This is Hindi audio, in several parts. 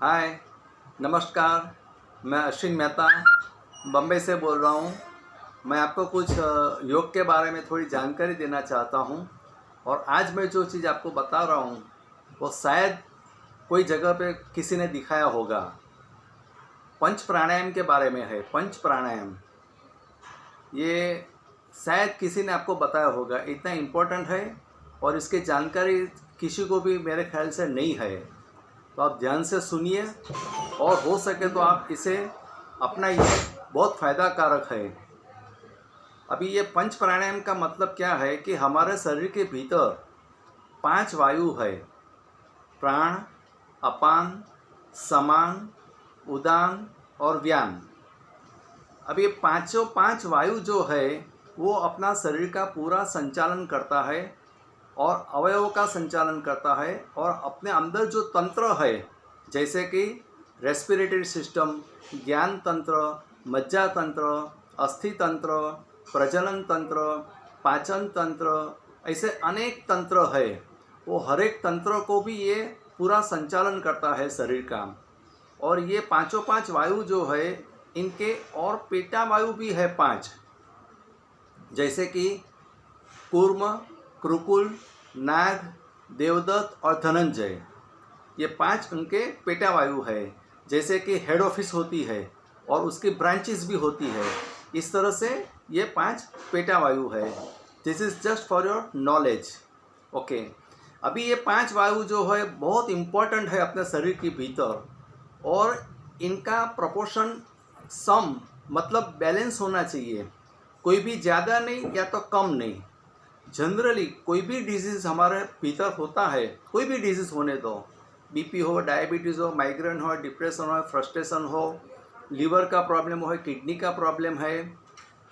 हाय, नमस्कार। मैं अश्विन मेहता बम्बई से बोल रहा हूँ। मैं आपको कुछ योग के बारे में थोड़ी जानकारी देना चाहता हूँ। और आज मैं जो चीज़ आपको बता रहा हूँ वो शायद कोई जगह पे किसी ने दिखाया होगा। पंच प्राणायाम के बारे में है। पंच प्राणायाम ये शायद किसी ने आपको बताया होगा। इतना इम्पोर्टेंट है और इसकी जानकारी किसी को भी मेरे ख्याल से नहीं है। तो आप ध्यान से सुनिए और हो सके तो आप इसे अपनाइए। बहुत फ़ायदा कारक है। अभी ये पंच प्राणायाम का मतलब क्या है कि हमारे शरीर के भीतर 5 वायु है। प्राण, अपान, समान, उदान और व्यान। अब ये पांचों 5 वायु जो है वो अपना शरीर का पूरा संचालन करता है और अवयवों का संचालन करता है। और अपने अंदर जो तंत्र है जैसे कि रेस्पिरेटरी सिस्टम, ज्ञान तंत्र, मज्जा तंत्र, अस्थि तंत्र, प्रजनन तंत्र, पाचन तंत्र, ऐसे अनेक तंत्र है। वो हर एक तंत्र को भी ये पूरा संचालन करता है शरीर का। और ये पांचों 5 वायु जो है इनके और पेटा वायु भी है 5, जैसे कि कूर्म, कृकुल, नाग, देवदत्त और धनंजय। ये 5 उनके पेटा वायु है। जैसे कि हेड ऑफिस होती है और उसकी ब्रांचेस भी होती है। इस तरह से ये 5 पेटा वायु है। This is just for your knowledge. Okay, अभी ये 5 वायु जो है बहुत इम्पोर्टेंट है अपने शरीर के भीतर। और इनका प्रोपोर्शन सम मतलब बैलेंस होना चाहिए। कोई भी ज़्यादा नहीं या तो कम नहीं। जनरली कोई भी डिजीज़ हमारे भीतर होता है, कोई भी डिजीज़ होने दो, बीपी हो, डायबिटीज़ हो, माइग्रेन हो, डिप्रेशन हो, फ्रस्ट्रेशन हो, लीवर का प्रॉब्लम हो, किडनी का प्रॉब्लम है,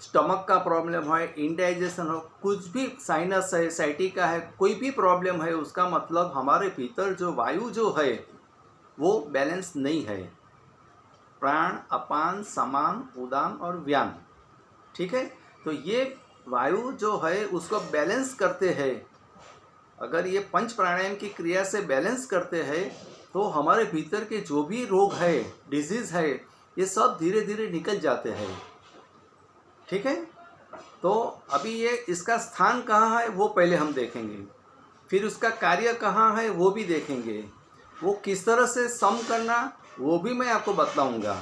स्टमक का प्रॉब्लम है, इंडाइजेशन हो, कुछ भी, साइनस है, साइटिका है, कोई भी प्रॉब्लम है, उसका मतलब हमारे भीतर जो वायु जो है वो बैलेंस नहीं है। प्राण, अपान, समान, उदान और व्यान। ठीक है, तो ये वायु जो है उसको बैलेंस करते हैं। अगर ये पंच प्राणायाम की क्रिया से बैलेंस करते हैं तो हमारे भीतर के जो भी रोग है, डिजीज़ है, ये सब धीरे धीरे निकल जाते हैं। ठीक है, तो अभी ये इसका स्थान कहाँ है वो पहले हम देखेंगे, फिर उसका कार्य कहाँ है वो भी देखेंगे, वो किस तरह से सम करना वो भी मैं आपको बतलाऊंगा।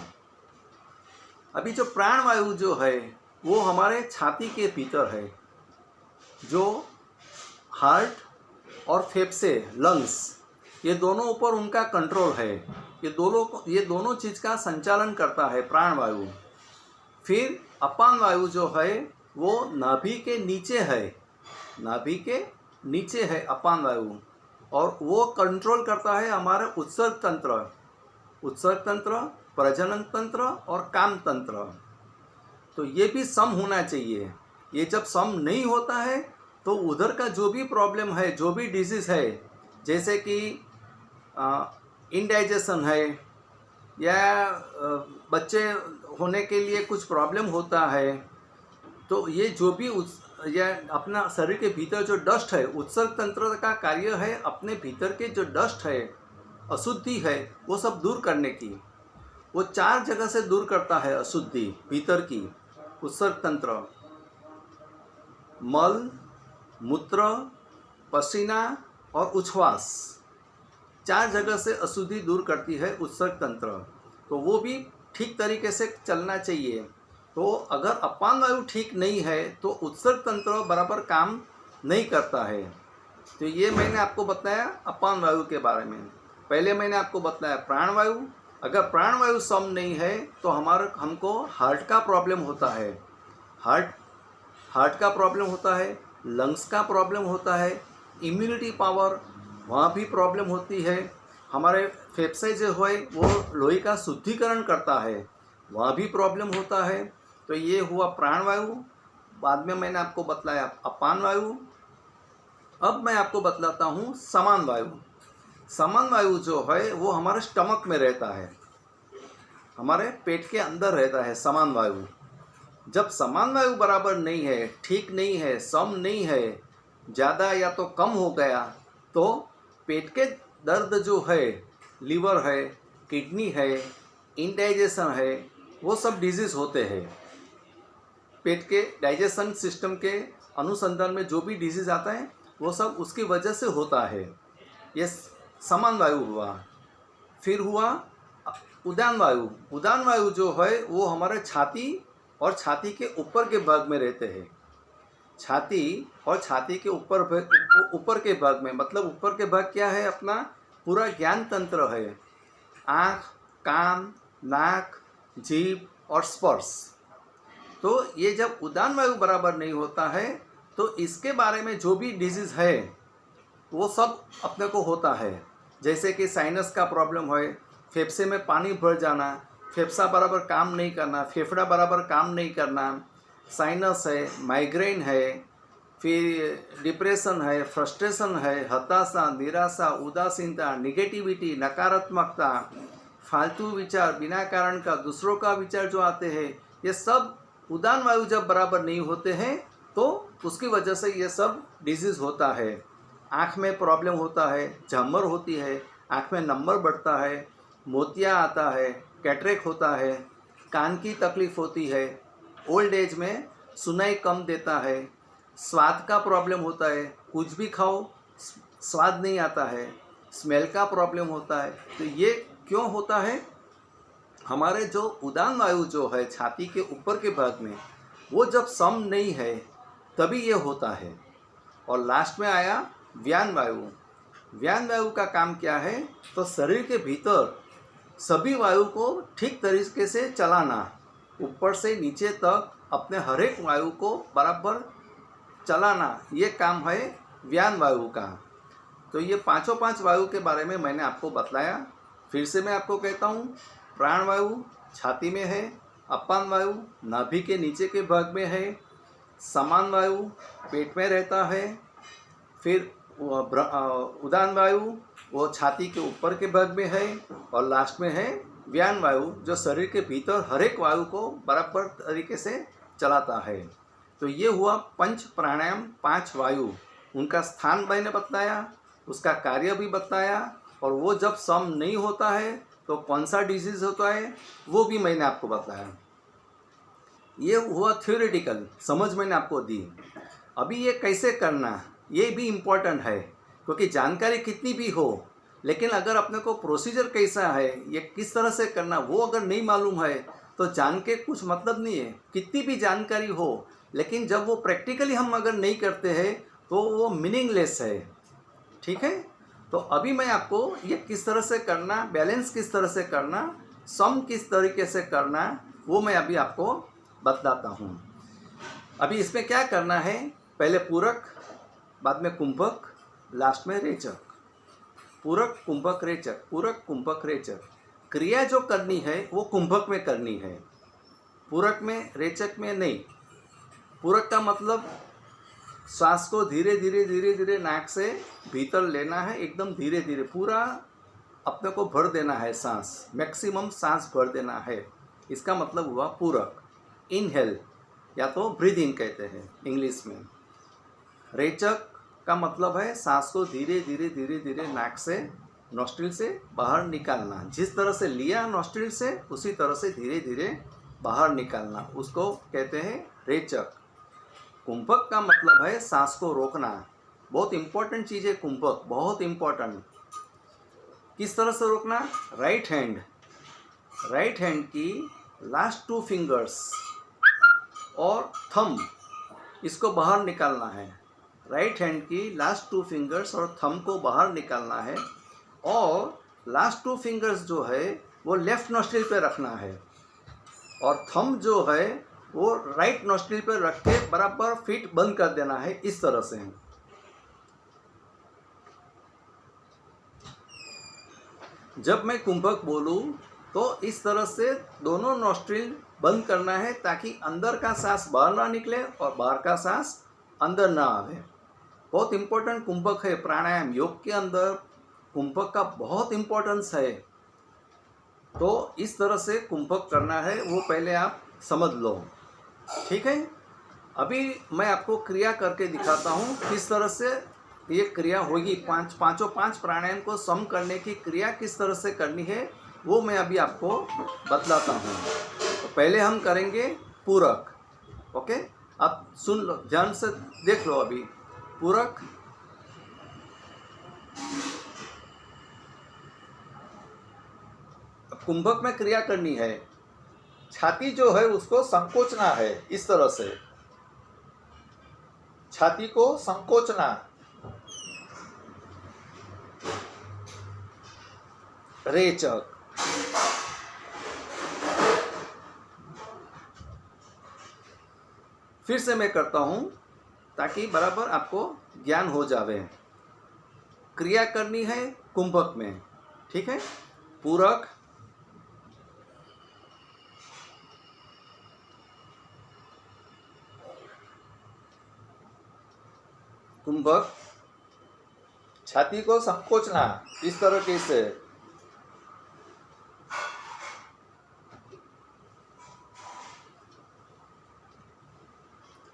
अभी जो प्राण वायु जो है वो हमारे छाती के भीतर है, जो हार्ट और फेफड़े, लंग्स, ये दोनों ऊपर उनका कंट्रोल है। ये दोनों चीज़ का संचालन करता है प्राण वायु। फिर अपान वायु जो है वो नाभि के नीचे है, नाभि के नीचे है अपान वायु। और वो कंट्रोल करता है हमारे उत्सर्ग तंत्र, प्रजनन तंत्र और काम तंत्र। तो ये भी सम होना चाहिए। ये जब सम नहीं होता है तो उधर का जो भी प्रॉब्लम है, जो भी डिजीज़ है, जैसे कि इंडाइजेशन है या बच्चे होने के लिए कुछ प्रॉब्लम होता है, तो ये जो भी या अपना शरीर के भीतर जो डस्ट है, उत्सर्ग तंत्र का कार्य है अपने भीतर के जो डस्ट है, अशुद्धि है, वो सब दूर करने की। वो 4 जगह से दूर करता है अशुद्धि भीतर की। उत्सर्ग तंत्र मल, मूत्र, पसीना और उच्छ्वास, 4 जगह से अशुद्धि दूर करती है उत्सर्ग तंत्र। तो वो भी ठीक तरीके से चलना चाहिए। तो अगर अपान वायु ठीक नहीं है तो उत्सर्ग तंत्र बराबर काम नहीं करता है। तो ये मैंने आपको बताया अपान वायु के बारे में। पहले मैंने आपको बताया प्राण वायु। अगर प्राण वायु सम नहीं है तो हमको हार्ट का प्रॉब्लम होता है। हार्ट का प्रॉब्लम होता है, लंग्स का प्रॉब्लम होता है, इम्यूनिटी पावर वहाँ भी प्रॉब्लम होती है। हमारे फेफड़े जो है वो लोही का शुद्धिकरण करता है, वहाँ भी प्रॉब्लम होता है। तो ये हुआ प्राण वायु। बाद में मैंने आपको बतलाया अपान वायु। अब मैं आपको बतलाता हूँ समान वायु। समान वायु जो है वो हमारे स्टमक में रहता है, हमारे पेट के अंदर रहता है समान वायु। जब समान वायु बराबर नहीं है, ठीक नहीं है, सम नहीं है, ज़्यादा या तो कम हो गया, तो पेट के दर्द जो है, लीवर है, किडनी है, इंडाइजेशन है, वो सब डिजीज़ होते हैं। पेट के डाइजेशन सिस्टम के अनुसंधान में जो भी डिजीज़ आता है वो सब उसकी वजह से होता है। ये समान वायु हुआ। फिर हुआ उदान वायु। उदान वायु जो है वो हमारे छाती और छाती के ऊपर के भाग में रहते हैं। छाती और छाती के ऊपर के भाग में, मतलब ऊपर के भाग क्या है, अपना पूरा ज्ञान तंत्र है। आँख, कान, नाक, जीभ और स्पर्श। तो ये जब उदान वायु बराबर नहीं होता है तो इसके बारे में जो भी डिजीज़ है वो सब अपने को होता है। जैसे कि साइनस का प्रॉब्लम है, फेफड़े में पानी भर जाना, फेफड़ा बराबर काम नहीं करना, फेफड़ा बराबर काम नहीं करना, साइनस है, माइग्रेन है, फिर डिप्रेशन है, फ्रस्ट्रेशन है, हताशा, निराशा, उदासीनता, निगेटिविटी, नकारात्मकता, फालतू विचार, बिना कारण का दूसरों का विचार जो आते हैं, ये सब उदान वायु जब बराबर नहीं होते हैं तो उसकी वजह से ये सब डिजीज़ होता है। आँख में प्रॉब्लम होता है, झम्मर होती है, आँख में नंबर बढ़ता है, मोतिया आता है, कैटरेक्ट होता है, कान की तकलीफ़ होती है, ओल्ड एज में सुनाई कम देता है, स्वाद का प्रॉब्लम होता है, कुछ भी खाओ स्वाद नहीं आता है, स्मेल का प्रॉब्लम होता है। तो ये क्यों होता है? हमारे जो उदान वायु जो है छाती के ऊपर के भाग में वो जब सम नहीं है तभी ये होता है। और लास्ट में आया व्यान वायु। व्यान वायु का काम क्या है? तो शरीर के भीतर सभी वायु को ठीक तरीके से चलाना, ऊपर से नीचे तक अपने हर एक वायु को बराबर चलाना, ये काम है व्यान वायु का। तो ये पांचों पांच वायु के बारे में मैंने आपको बतलाया। फिर से मैं आपको कहता हूँ, प्राण वायु छाती में है, अपान वायु नाभि के नीचे के भाग में है, समान वायु पेट में रहता है, फिर उदान वायु वो छाती के ऊपर के भाग में है, और लास्ट में है व्यान वायु जो शरीर के भीतर हर एक वायु को बराबर तरीके से चलाता है। तो ये हुआ पंच प्राणायाम, पांच वायु, उनका स्थान मैंने बताया, उसका कार्य भी बताया, और वो जब सम नहीं होता है तो कौन सा डिजीज़ होता है वो भी मैंने आपको बताया। ये हुआ थ्योरेटिकल, समझ मैंने आपको दी। अभी ये कैसे करना ये भी इम्पोर्टेंट है, क्योंकि जानकारी कितनी भी हो लेकिन अगर अपने को प्रोसीजर कैसा है, ये किस तरह से करना, वो अगर नहीं मालूम है तो जान के कुछ मतलब नहीं है। कितनी भी जानकारी हो लेकिन जब वो प्रैक्टिकली हम अगर नहीं करते हैं तो वो मीनिंगलेस है। ठीक है, तो अभी मैं आपको ये किस तरह से करना, बैलेंस किस तरह से करना, सम किस तरीके से करना, वो मैं अभी आपको बतलाता हूँ। अभी इसमें क्या करना है, पहले पूरक, बाद में कुंभक, लास्ट में रेचक। पूरक कुंभक रेचक, पूरक कुंभक रेचक। क्रिया जो करनी है वो कुंभक में करनी है, पूरक में, रेचक में नहीं। पूरक का मतलब सांस को धीरे धीरे धीरे धीरे नाक से भीतर लेना है, एकदम धीरे धीरे पूरा अपने को भर देना है, सांस मैक्सिमम सांस भर देना है, इसका मतलब हुआ पूरक। इनहेल या तो ब्रीद इन कहते हैं इंग्लिश में। रेचक का मतलब है सांस को धीरे धीरे धीरे धीरे नाक से, नॉस्ट्रिल से बाहर निकालना। जिस तरह से लिया नॉस्ट्रिल से उसी तरह से धीरे धीरे बाहर निकालना, उसको कहते हैं रेचक। कुंभक का मतलब है सांस को रोकना। बहुत इम्पोर्टेंट चीज़ है कुंभक, बहुत इम्पोर्टेंट। किस तरह से रोकना? राइट हैंड की लास्ट 2 फिंगर्स और थंब, इसको बाहर निकालना है। राइट हैंड की लास्ट 2 फिंगर्स और थंब को बाहर निकालना है, और लास्ट 2 फिंगर्स जो है वो लेफ्ट नॉस्ट्रिल पे रखना है, और थंब जो है वो राइट नॉस्ट्रिल पे रख के बराबर फिट बंद कर देना है, इस तरह से। जब मैं कुंभक बोलूँ तो इस तरह से दोनों नॉस्ट्रिल बंद करना है ताकि अंदर का सांस बाहर ना निकले और बाहर का सांस अंदर ना आवे। बहुत इम्पोर्टेंट कुंभक है प्राणायाम। योग के अंदर कुंभक का बहुत इम्पोर्टेंस है। तो इस तरह से कुंभक करना है, वो पहले आप समझ लो। ठीक है, अभी मैं आपको क्रिया करके दिखाता हूँ किस तरह से ये क्रिया होगी। पांचों पांच प्राणायाम को सम करने की क्रिया किस तरह से करनी है वो मैं अभी आपको बतलाता हूँ। तो पहले हम करेंगे पूरक। ओके, आप सुन लो, ध्यान से देख लो। अभी पूरक, कुंभक में क्रिया करनी है। छाती जो है उसको संकोचना है, इस तरह से छाती को संकोचना। रेचक, फिर से मैं करता हूं ताकि बराबर आपको ज्ञान हो जावे। क्रिया करनी है कुंभक में, ठीक है। पूरक, कुंभक, छाती को संकोचना इस तरीके से।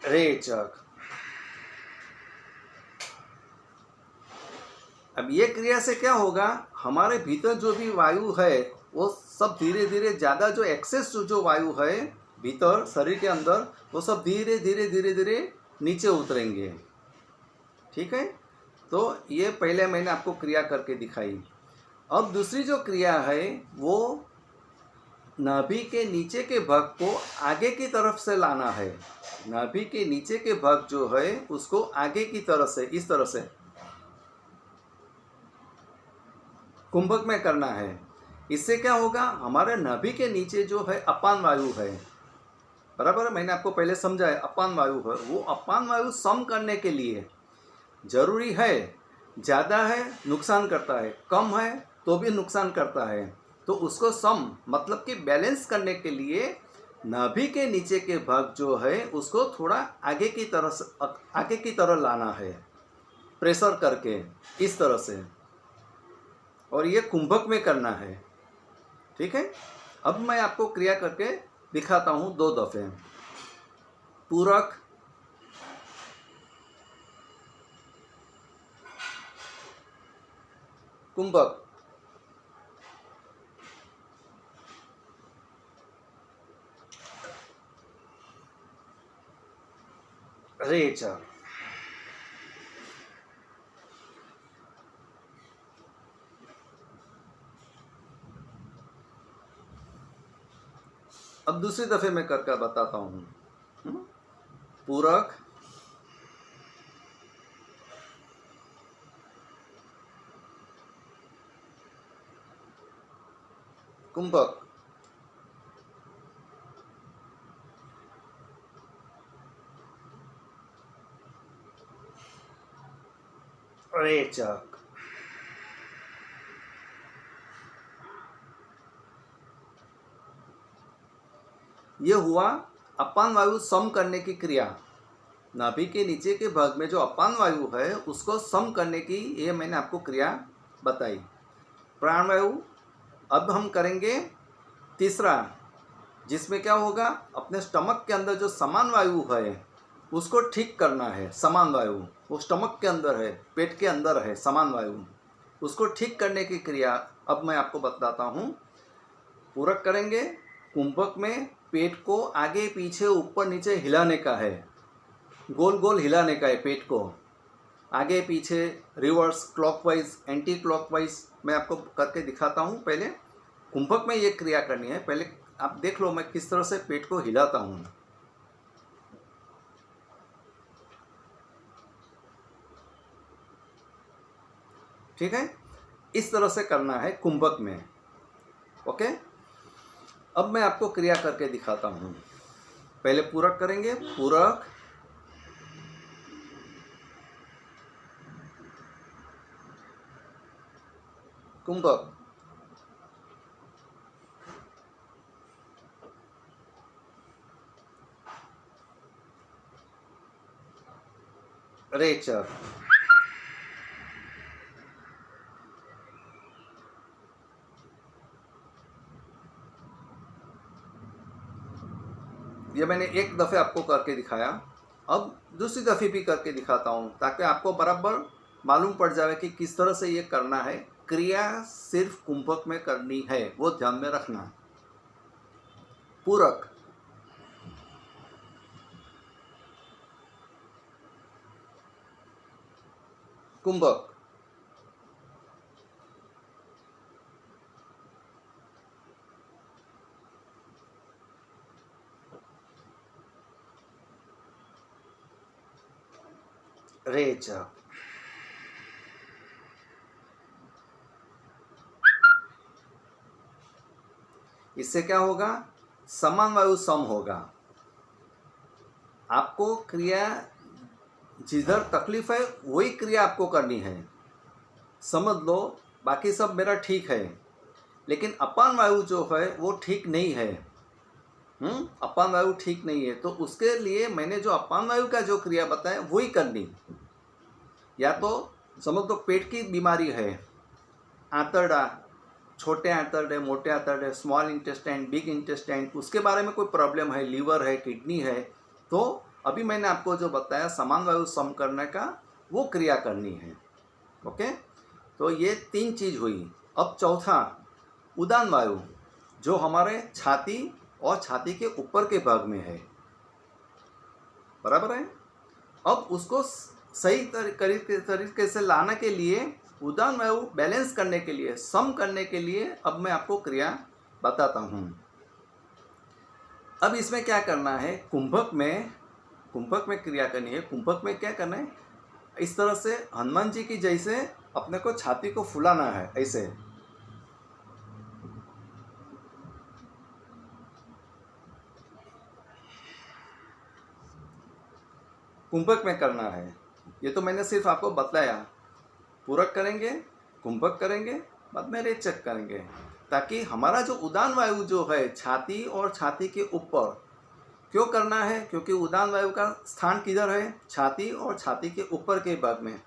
रेचक, अब ये क्रिया से क्या होगा, हमारे भीतर जो भी वायु है वो सब धीरे धीरे ज़्यादा जो एक्सेस जो वायु है भीतर शरीर के अंदर, वो सब धीरे धीरे धीरे धीरे नीचे उतरेंगे, ठीक है। तो ये पहले मैंने आपको क्रिया करके दिखाई। अब दूसरी जो क्रिया है वो नाभि के नीचे के भाग को आगे की तरफ से लाना है। नाभि के नीचे के भाग जो है उसको आगे की तरफ से, इस तरह से कुंभक में करना है। इससे क्या होगा, हमारे नाभि के नीचे जो है अपान वायु है, बराबर, मैंने आपको पहले समझाया अपान वायु है, वो अपान वायु सम करने के लिए जरूरी है। ज़्यादा है नुकसान करता है, कम है तो भी नुकसान करता है। तो उसको सम मतलब कि बैलेंस करने के लिए नाभि के नीचे के भाग जो है उसको थोड़ा आगे की तरह लाना है, प्रेशर करके इस तरह से। और ये कुंभक में करना है, ठीक है। अब मैं आपको क्रिया करके दिखाता हूँ 2 दफ़े। पूरक, कुंभक, रेचक। अब दूसरी दफे मैं करके बताता हूँ। पूरक, कुंभक, रेचक। ये हुआ अपान वायु सम करने की क्रिया। नाभि के नीचे के भाग में जो अपान वायु है उसको सम करने की ये मैंने आपको क्रिया बताई। प्राण वायु अब हम करेंगे तीसरा, जिसमें क्या होगा, अपने स्टमक के अंदर जो समान वायु है उसको ठीक करना है। समान वायु वो स्टमक के अंदर है, पेट के अंदर है, समान वायु, उसको ठीक करने की क्रिया अब मैं आपको बताता हूँ। पूरक करेंगे, कुंभक में पेट को आगे पीछे ऊपर नीचे हिलाने का है, गोल गोल हिलाने का है पेट को, आगे पीछे, रिवर्स, क्लॉकवाइज, एंटी क्लॉकवाइज मैं आपको करके दिखाता हूँ। पहले कुंभक में ये क्रिया करनी है, पहले आप देख लो मैं किस तरह से पेट को हिलाता हूँ। ठीक है, इस तरह से करना है कुंभक में। ओके, अब मैं आपको क्रिया करके दिखाता हूँ। पहले पूरक करेंगे, पूरक, कुंभक, रेचक। ये मैंने एक दफ़े आपको करके दिखाया, अब दूसरी दफ़े भी करके दिखाता हूँ ताकि आपको बराबर मालूम पड़ जाए कि किस तरह से ये करना है क्रिया सिर्फ कुंभक में करनी है, वो ध्यान में रखना। पूरक, कुंभक, रेचक, इससे क्या होगा? समान वायु सम होगा। आपको क्रिया जिधर तकलीफ है वही क्रिया आपको करनी है, समझ लो। बाकी सब मेरा ठीक है, लेकिन अपान वायु जो है वो ठीक नहीं है। अपान वायु ठीक नहीं है, तो उसके लिए मैंने जो अपान वायु का जो क्रिया बताया वही करनी। या तो समझ लो पेट की बीमारी है, आंतरड़ा, छोटे आंतरड़े, मोटे आंतरड़े, स्मॉल इंटेस्टाइन, बिग इंटेस्टाइन, उसके बारे में कोई प्रॉब्लम है, लीवर है, किडनी है, तो अभी मैंने आपको जो बताया समान वायु सम करने का वो क्रिया करनी है। ओके, तो ये 3 चीज़ हुई। अब चौथा, उदान वायु, जो हमारे छाती और छाती के ऊपर के भाग में है, बराबर है। अब उसको सही तरीके से लाने के लिए, उदान वायु बैलेंस करने के लिए, सम करने के लिए, अब मैं आपको क्रिया बताता हूँ। अब इसमें क्या करना है? कुंभक में क्रिया करनी है। कुंभक में क्या करना है? इस तरह से हनुमान जी की जैसे अपने को छाती को फुलाना है, ऐसे। कुंभक में करना है। ये तो मैंने सिर्फ आपको बतलाया। पूरक करेंगे, कुंभक करेंगे, बाद में रेचक करेंगे, ताकि हमारा जो उदान वायु जो है छाती और छाती के ऊपर, क्यों करना है? क्योंकि उदान वायु का स्थान किधर है? छाती और छाती के ऊपर के भाग में।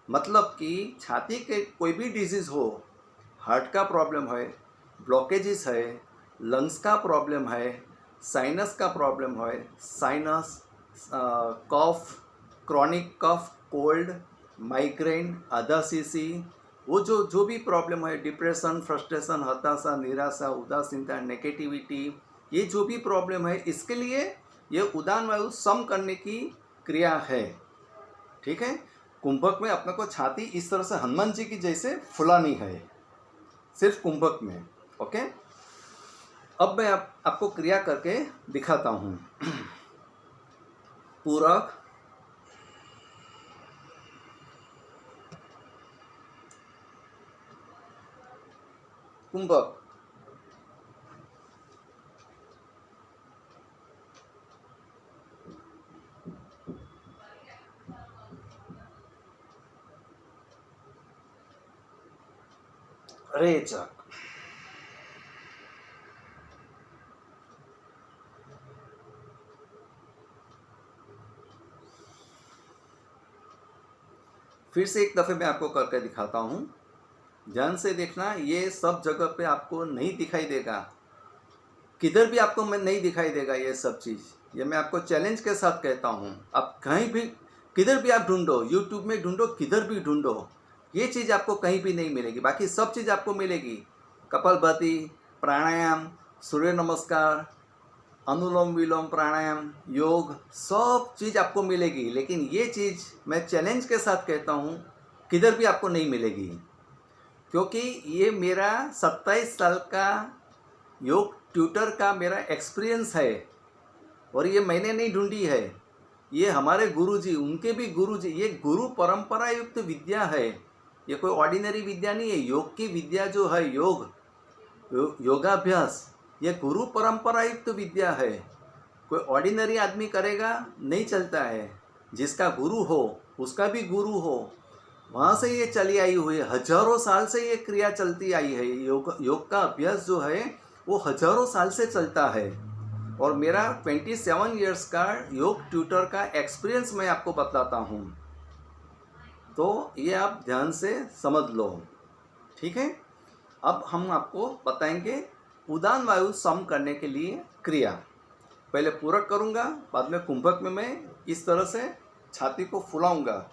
मतलब कि छाती के कोई भी डिजीज़ हो, हार्ट का प्रॉब्लम है, ब्लॉकेजेस है, लंग्स का प्रॉब्लम है, साइनस का प्रॉब्लम है, साइनस, कफ, क्रॉनिक कफ, कोल्ड, माइग्रेन, आधासीसी, वो जो भी प्रॉब्लम है, डिप्रेशन, फ्रस्ट्रेशन, हताशा, निराशा, उदासीनता, नेगेटिविटी, ये जो भी प्रॉब्लम है, इसके लिए ये उदान वायु सम करने की क्रिया है। ठीक है। कुंभक में अपने को छाती इस तरह से हनुमान जी की जैसे फुलानी है, सिर्फ कुंभक में। ओके, अब मैं आपको क्रिया करके दिखाता हूँ। पूरक, कुंभक, रेचक, फिर से एक दफ़े मैं आपको करके दिखाता हूँ। ध्यान से देखना, ये सब जगह पे आपको नहीं दिखाई देगा, किधर भी आपको मैं नहीं दिखाई देगा ये सब चीज़। ये मैं आपको चैलेंज के साथ कहता हूँ। आप कहीं भी, किधर भी आप ढूंढो, यूट्यूब में ढूंढो, किधर भी ढूंढो, ये चीज़ आपको कहीं भी नहीं मिलेगी। बाकी सब चीज़ आपको मिलेगी, कपालभाति, प्राणायाम, सूर्य नमस्कार, अनुलोम विलोम प्राणायाम, योग, सब चीज़ आपको मिलेगी। लेकिन ये चीज़ मैं चैलेंज के साथ कहता हूँ, किधर भी आपको नहीं मिलेगी, क्योंकि ये मेरा 27 साल का योग ट्यूटर का मेरा एक्सपीरियंस है। और ये मैंने नहीं ढूंढी है, ये हमारे गुरुजी, उनके भी गुरुजी, ये गुरु परंपरा युक्त विद्या है। ये कोई ऑर्डिनरी विद्या नहीं है। योग की विद्या जो है, योगाभ्यास, ये गुरु परंपरा युक्त विद्या है। कोई ऑर्डिनरी आदमी करेगा नहीं चलता है। जिसका गुरु हो, उसका भी गुरु हो, वहाँ से ये चली आई हुई है। हजारों साल से ये क्रिया चलती आई है। योग का अभ्यास जो है वो हजारों साल से चलता है। और मेरा 27 इयर्स का योग ट्यूटर का एक्सपीरियंस मैं आपको बताता हूँ, तो ये आप ध्यान से समझ लो। ठीक है। अब हम आपको बताएंगे उदान वायु सम करने के लिए क्रिया। पहले पूरक करूँगा, बाद में कुंभक में मैं इस तरह से छाती को फुलाऊँगा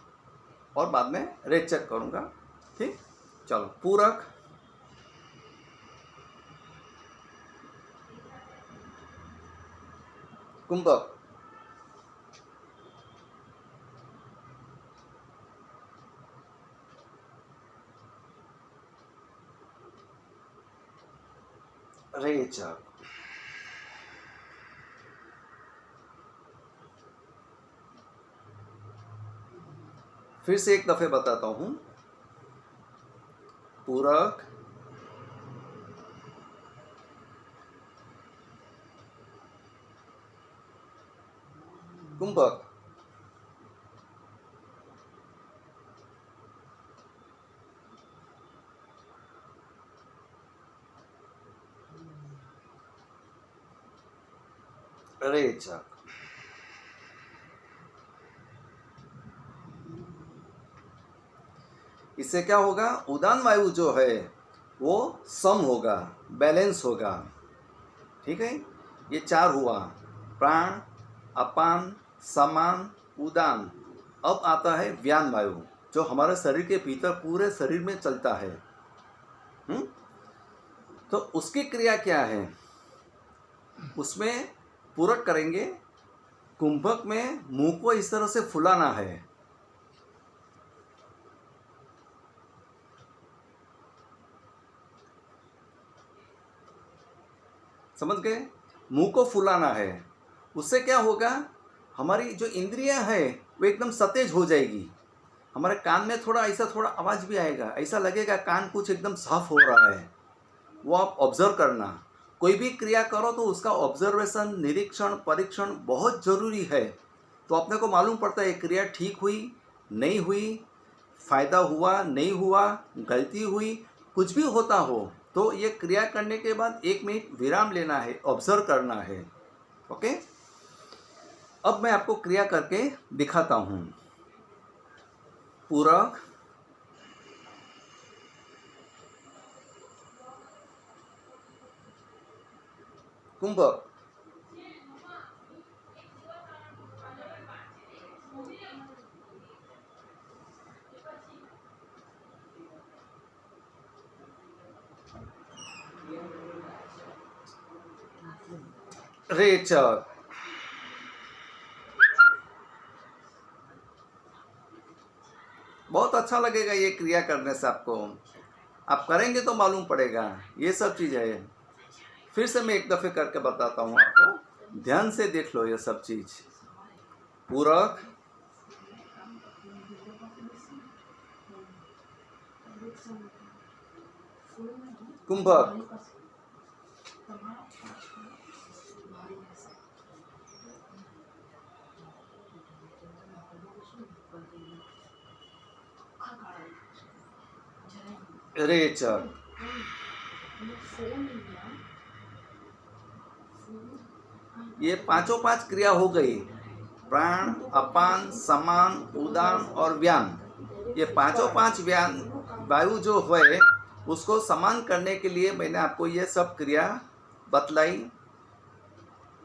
और बाद में रेचक करूँगा। ठीक, चलो, पूरक, कुंभक, रेचक, फिर से एक दफे बताता हूं, पूरक, कुंभक, रेचक। इससे क्या होगा, उदान वायु जो है वो सम होगा, बैलेंस होगा। ठीक है, ये 4 हुआ, प्राण, अपान, समान, उदान। अब आता है व्यान वायु, जो हमारे शरीर के भीतर पूरे शरीर में चलता है। तो उसकी क्रिया क्या है, उसमें पूरक करेंगे। कुंभक में मुंह को इस तरह से फुलाना है, समझ गए, मुंह को फुलाना है। उससे क्या होगा, हमारी जो इंद्रियां है वो एकदम सतेज हो जाएगी। हमारे कान में थोड़ा आवाज़ भी आएगा, ऐसा लगेगा कान कुछ एकदम साफ हो रहा है। वो आप ऑब्जर्व करना। कोई भी क्रिया करो तो उसका ऑब्जर्वेशन, निरीक्षण, परीक्षण बहुत ज़रूरी है। तो अपने को मालूम पड़ता है क्रिया ठीक हुई, नहीं हुई, फ़ायदा हुआ, नहीं हुआ, गलती हुई, कुछ भी होता हो तो ये क्रिया करने के बाद 1 मिनट विराम लेना है, ऑब्जर्व करना है। ओके, अब मैं आपको क्रिया करके दिखाता हूँ। पूरक, कुंभक, रेचक। बहुत अच्छा लगेगा ये क्रिया करने से आपको, आप करेंगे तो मालूम पड़ेगा ये सब चीज़ है। फिर से मैं एक दफ़े करके बताता हूँ आपको, ध्यान से देख लो ये सब चीज़। पूरक, कुंभक, रेचक। ये 5 क्रिया हो गई, प्राण, अपान, समान, उदान और व्यान। ये 5 व्यान वायु जो है उसको समान करने के लिए मैंने आपको ये सब क्रिया बतलाई।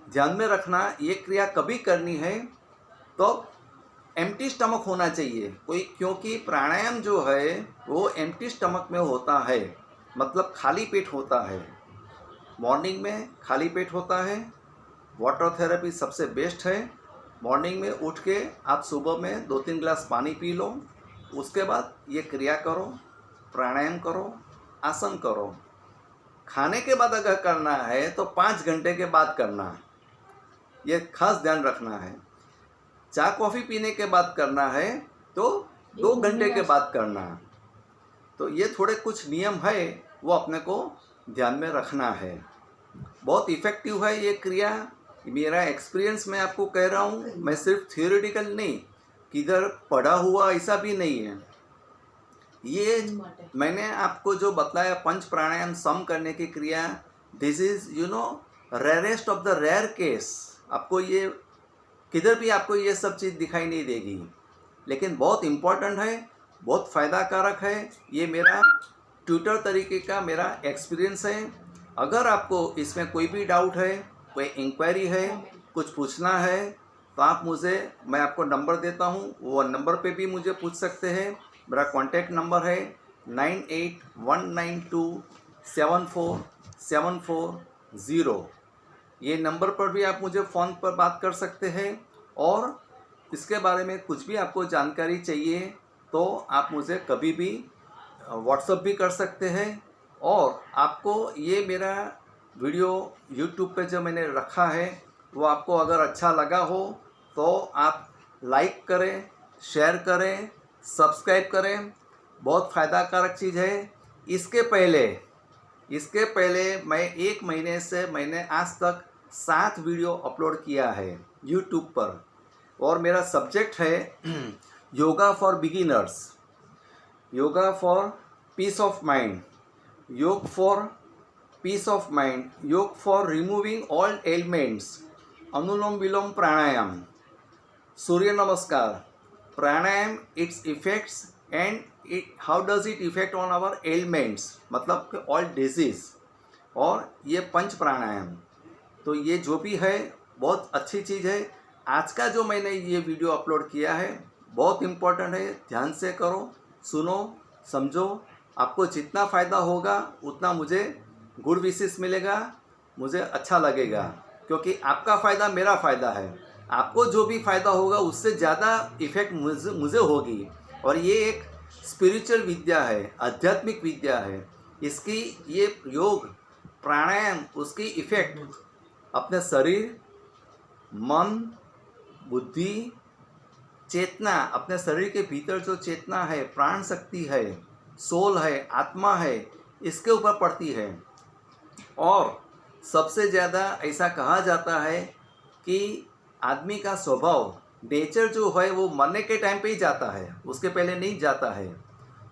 ध्यान में रखना, ये क्रिया कभी करनी है तो एम्प्टी स्टमक होना चाहिए कोई, क्योंकि प्राणायाम जो है वो एम्प्टी स्टमक में होता है, मतलब खाली पेट होता है। मॉर्निंग में खाली पेट होता है। वाटर थेरेपी सबसे बेस्ट है। मॉर्निंग में उठ के आप सुबह में 2-3 गिलास पानी पी लो, उसके बाद ये क्रिया करो, प्राणायाम करो, आसन करो। खाने के बाद अगर करना है तो 5 घंटे के बाद करना, ये खास ध्यान रखना है। चाय कॉफ़ी पीने के बाद करना है तो 2 घंटे के बाद करना। तो ये थोड़े कुछ नियम है, वो अपने को ध्यान में रखना है। बहुत इफ़ेक्टिव है ये क्रिया, मेरा एक्सपीरियंस मैं आपको कह रहा हूँ। मैं सिर्फ थियोरेटिकल नहीं, किधर पढ़ा हुआ ऐसा भी नहीं है। ये मैंने आपको जो बताया पंच प्राणायाम सम करने की क्रिया, this is rarest of the rare case. आपको ये किधर भी आपको ये सब चीज़ दिखाई नहीं देगी, लेकिन बहुत इम्पॉर्टेंट है, बहुत फ़ायदा कारक है। ये मेरा ट्यूटर तरीके का मेरा एक्सपीरियंस है। अगर आपको इसमें कोई भी डाउट है, कोई इंक्वायरी है, कुछ पूछना है तो आप मैं आपको नंबर देता हूँ, वो नंबर पे भी मुझे पूछ सकते हैं। मेरा कॉन्टैक्ट नंबर है 9819274740। ये नंबर पर भी आप मुझे फ़ोन पर बात कर सकते हैं, और इसके बारे में कुछ भी आपको जानकारी चाहिए तो आप मुझे कभी भी व्हाट्सएप भी कर सकते हैं। और आपको ये मेरा वीडियो यूट्यूब पे जो मैंने रखा है वो आपको अगर अच्छा लगा हो तो आप लाइक करें, शेयर करें, सब्सक्राइब करें। बहुत फ़ायदाकारक चीज़ है। इसके पहले मैं 1 महीने से मैंने आज तक 7 वीडियो अपलोड किया है यूट्यूब पर, और मेरा सब्जेक्ट है yoga for beginners, yoga for peace of mind, yog for peace of mind, yog for removing all elements, anulom vilom pranayam, surya namaskar, pranayam, its effects and how does it effect on our elements, मतलब ऑल डिजीज, और ये पंच प्राणायाम। तो ये जो भी है बहुत अच्छी चीज़ है। आज का जो मैंने ये वीडियो अपलोड किया है बहुत इम्पोर्टेंट है, ध्यान से करो, सुनो, समझो। आपको जितना फ़ायदा होगा उतना मुझे गुड विशेस मिलेगा, मुझे अच्छा लगेगा, क्योंकि आपका फ़ायदा मेरा फ़ायदा है। आपको जो भी फ़ायदा होगा उससे ज़्यादा इफ़ेक्ट मुझे होगी। और ये एक स्पिरिचुअल विद्या है, आध्यात्मिक विद्या है। इसकी ये योग प्राणायाम, उसकी इफ़ेक्ट अपने शरीर, मन, बुद्धि, चेतना, अपने शरीर के भीतर जो चेतना है, प्राण शक्ति है, सोल है, आत्मा है, इसके ऊपर पड़ती है। और सबसे ज़्यादा ऐसा कहा जाता है कि आदमी का स्वभाव, नेचर जो है वो मरने के टाइम पे ही जाता है, उसके पहले नहीं जाता है।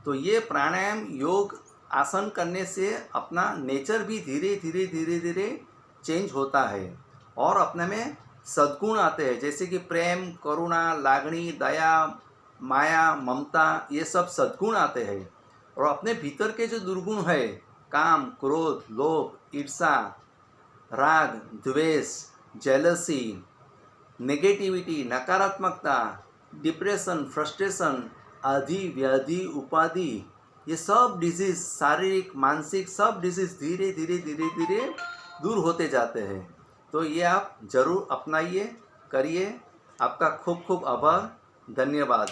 तो ये प्राणायाम, योग, आसन करने से अपना नेचर भी धीरे धीरे धीरे धीरे चेंज होता है, और अपने में सद्गुण आते हैं, जैसे कि प्रेम, करुणा, लागणी, दया, माया, ममता, ये सब सद्गुण आते हैं। और अपने भीतर के जो दुर्गुण है, काम, क्रोध, लोभ, ईर्षा, राग, द्वेष, जेलसी, नेगेटिविटी, नकारात्मकता, डिप्रेशन, फ्रस्ट्रेशन, आदि, व्याधि, उपाधि, ये सब डिजीज़, शारीरिक, मानसिक, सब डिजीज़ धीरे धीरे धीरे धीरे दूर होते जाते हैं। तो ये आप ज़रूर अपनाइए, करिए। आपका खूब खूब आभार, धन्यवाद।